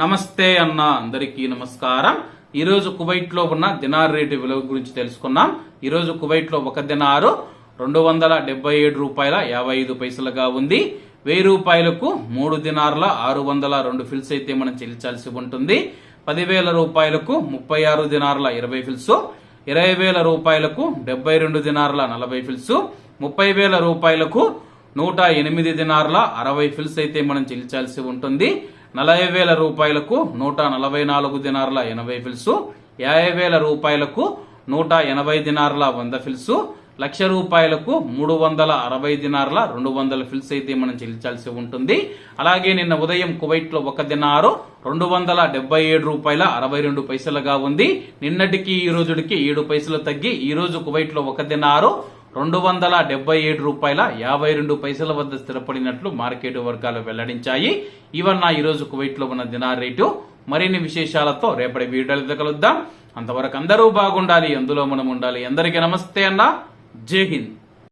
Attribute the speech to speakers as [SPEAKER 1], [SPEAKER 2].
[SPEAKER 1] నమస్తే అన్న అందరికీ నమస్కారం. ఈరోజు కువైట్ లో ఉన్న దినార్ రేటు విలువ గురించి తెలుసుకున్నాం. ఈరోజు కువైట్ లో ఒక దినారు 277 రూపాయల 55 పైసలుగా ఉంది. 1000 రూపాయలకు 3 దినార్ల 602 ఫిల్స్ అయితే మనం చెల్లించాల్సి ఉంటుంది. 10,000 రూపాయలకు 36 దినార్ల 20 ఫిల్స్, 20,000 రూపాయలకు 72 దినార్ల 40 ఫిల్స్, 30,000 రూపాయలకు 108 దినార్ల 60 ఫిల్స్ అయితే మనం చెల్లించాల్సి ఉంటుంది. 40,000 రూపాయలకు 144 దినార్ల 80 ఫిల్స్, 50,000 రూపాయలకు 180 దినార్ల 100 ఫిల్స్, 1,00,000 రూపాయలకు 360 దినార్ల 200 ఫిల్స్ అయితే మనం చెల్లించాల్సి ఉంటుంది. అలాగే నిన్న ఉదయం కువైట్ లో ఒక దినారు 277 రూపాయల 62 పైసలుగా ఉంది. నిన్నటికి ఈ రోజుకి 7 పైసలు తగ్గి ఈ రోజు కువైట్ లో ఒక దినారు 277 రూపాయల 52 పైసల వద్ద స్థిరపడినట్లు మార్కెట్ వర్గాలు వెల్లడించాయి. ఇవన్న ఈ రోజు కువైట్ లో ఉన్న దినార్ రేటు. మరిన్ని విశేషాలతో రేపటి వీడియోలో కలుద్దాం. అంతవరకు అందరూ బాగుండాలి, అందులో మనం ఉండాలి. అందరికీ నమస్తే అన్న, జై హింద్.